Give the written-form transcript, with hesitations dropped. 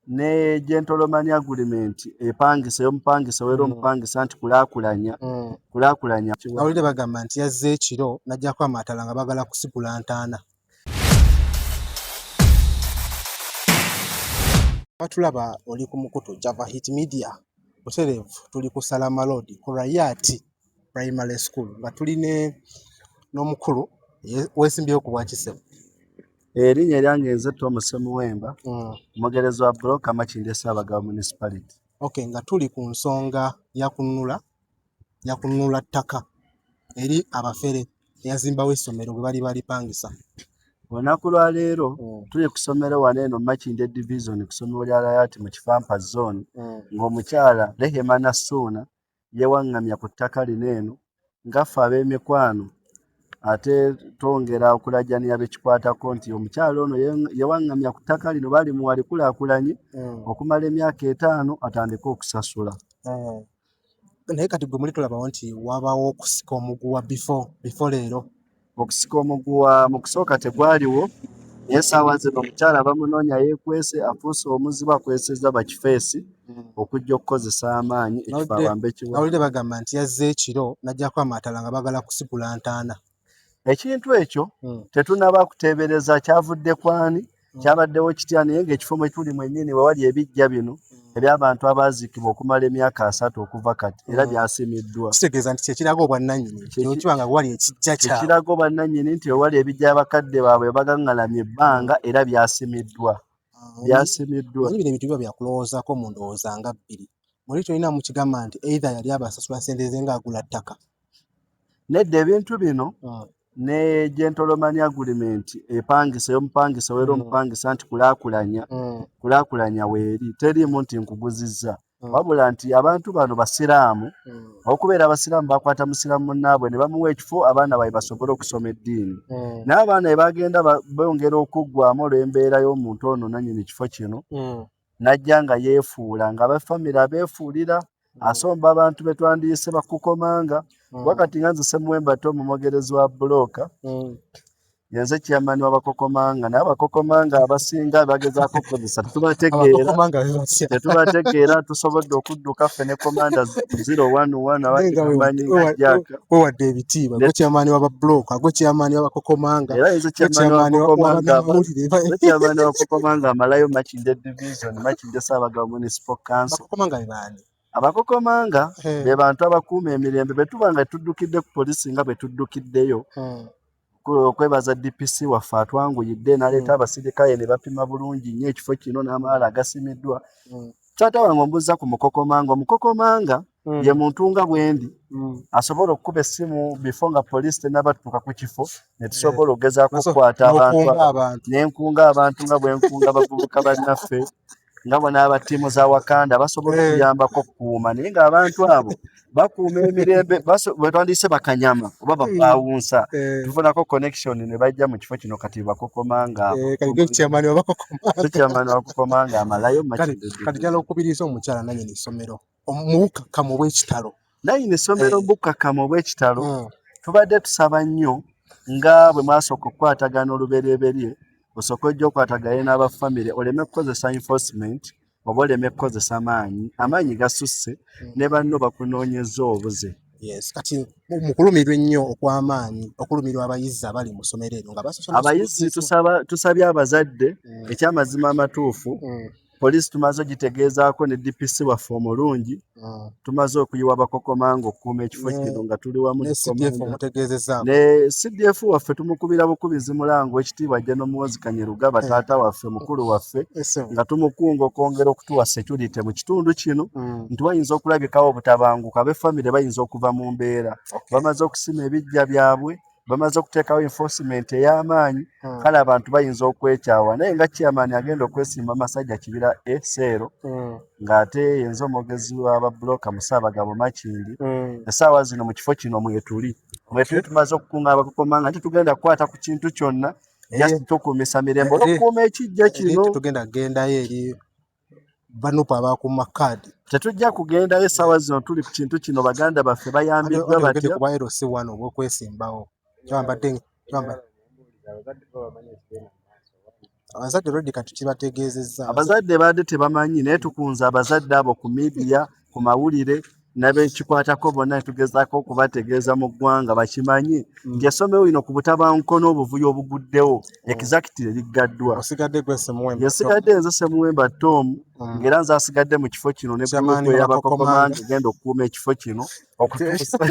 ne gentleman agreement epangisa y'omupangisa wera omupangisa nti kulaakulanya awulire bagamba nti yazze ekiro n'ajjako amatala nga bagala kusigula ntaana. Batulaba oli ku mukutu Java Hit Media butereevu tuli ku Salama Road ku Rayati Primary School nga tuli n'omukulu weesimbyewo ku Bwakisebo. Erinnya lyange nze Thomas Muwemba omugerezi wa bbulooka Makindye Ssaabagabo Municipality. Okay, nga tuli ku nsonga ya kununula ttaka eri abafere eyazimbawo essomero bwe bali balipangisa. Olunaku lwa leero tuli ku ssomero wano eno Makindye Division ku ssomero lya Rayati mu Kifampa Zone ng'omukyala Rehema Nassuuna yeewaŋŋamya ku ttaka lino eno ngaffe ab'emikwano ate twongera okulajjaniya bekikwatako nti omukyala ono yeewaŋŋamya ku ttaka lino balimuwa likulaakulanye okumala emyaka 5 atandike okusasula. Naye kati gwe muli tulabawo nti wabawo okusika omuguwa before leero. Okusika omuguwa mu kusooka tegwaliwo naye essaawa zino omukyala bamunoonya yeekwese afuuse omuzibu akwesezza bakifeesi okujja okukozesa amaanyi ekifo abambe kiwa. Awulire bagamba nti yazze ekiro n'ajjako amatala nga bagala kusigula ntaana. Ekintu ekyo tetunaba kuteebereza kyavudde kwani kyabaddewo kitya naye ng'ekifo mwe tuli mwennyini we wali ebijja bino eby'abantu abaazikibwa okumala emyaka 3 okuva kati era byasimiddwa. Kitegeeza nti kyekiraga obwannannyini kiba nga wali ekijja kyabwe. Ekiraga obwannannyini nti we wali ebijja abakadde baabwe bagaŋŋalamye ebbanga era byasimiddwa. Byasimiddwa. Bino ebintu biba byakulowoozaako mu ndowooza nga bbiri. Muli tolina mu kigamba nti either yali abasasula ssente ze ng'agula ttaka. Nedda ebintu bino ne gentleman agreement epangisa y'omupangisa wera omupangisa nti kulaakulanya weeri teriimu nti nkuguzizza wabula nti abantu bano basiraamu okubeera abasiraamu bakwata musiraamu munnaabwe ne bamuwa ekifo abaana baabwe basobole okusoma eddiini n'abaana bwe bagenda bongera okuggwamu olw'embeera y'omuntu ono nannyini kifo kino najja nga yeefuula nga bafamire abeefuulira asomba abantu be twandiyise bakukomanga wakati nga nze Ssemuwemba Tom omwogerezi wa bbulooka yenze chairman w'abakokomanga naye abakokomanga abasinga bagezaako okukozesa tetubategeera tusobodde okudduka ffe ne komanda 011 abatumanyi Jaaka owadde ebitiibwa gwe chairman w'ababbulooka gwe chairman w'abakokomanga era yenze chairman w'abakokomanga amalayo Makindye Division Makindye Ssaabagabo Municipal Council. Abakokomanga be baani? Abakokomanga be bantu abakuuma emirembe bwe tuba nga tuddukidde ku poliisi nga bwe tuddukiddeyo okwebaza DPC waffe atwanguyidde n'aleeta abasirikale ne bapima bulungi nnyo ekifo kino n'amaala agasimiddwa. Taata wange ombuuza ku mukokomanga. Omukokomanga ye muntu nga bwendi asobola okukuba essimu before nga poliisi tennabatuuka ku kifo ne tusobola okugezaako okukwata abantu n'enkunga abantu nga bwenkunga abavubuka bannaffe nga bo n'abatiimu za Wakanda basobola okuyambako okukuuma naye ng'abantu abo bakuuma emirembe bwe twandiyise bakanyama oba bapaawunsa tufunako connection ne bajja mu kifo kino kati bakokomanga chairman wakokomanga amalayo kati jala okubiriza omukyala nannyini essomero mu bukkakkamu obw'ekitalo nannyini essomero mu bukkakkamu obw'ekitalo tubadde tusaba nnyo nga bwe mwasooka okukwatagana olubereberye osooka ojja okwatagana n'abafamire oleme kukozesa enforcement oba oleme kukozesa amaanyi gasusse ne banno bakunoonyeza obuze. Yes, kati mukulumirwa ennyo okw'amaanyi okulumirwa abayizi abali mu ssomero eryo nga basasula abayizi tusabye abazadde ekyamazima amatuufu poliisi tumaze ogitegeezaako ne DPC waffe omulungi tumaze okuyiwa abakokomanga okukuuma ekifo kino nga tuli wamu ne CDF waffe tumukubira bukubizi mulango ekitiibwa General Muhoozi Kanyerugaba taata waffe mukulu waffe nga tumukunga okwongera okutuwa security mu kitundu kino nti wayinza okulabikawo obutabanguko ab'effamire bayinza okuva mu mbeera bamaze okusima ebijja byabwe bamaze okuteekawo enforcement ey'amaanyi kale abantu bayinza okwekyawa naye nga chairman agenda okwesimba Masajja Kibira Seero ng'ate yenze omwogezi w'ababbulooka mu Ssaabagabo Makindye essaawa zino mu kifo kino mwetuli tumaze okukunga abakokomanga nti tugenda kukwata ku kintu kyonna tukuumisa mirembe olw'okukuuma ekijja kino tugenda kugendayo eri banupa abakuuma kaadi tetujja kugendayo essaawa zino tuli ku kintu kino baganda baffe bayambiddwa batya kuba LC1 obw'okwesimbawo abazadde already kati kibategeezezza. Abazadde baadde tebamanyi naye tukunze abazadde abo ku media ku mawulire n'abekikwatako bonna tugezaako okubategeeza mu ggwanga bakimanyi nti essomero lino ku butabankono obuvuyo obuguddewo exactly liggaddwa. Osigadde gwe Ssemuwemba. Yesigadde nze Ssemuwemba Tom ng'era nze asigadde mu kifo kino ne gulupu ey'abakokoma egenda okukuuma ekifo kino okutuusa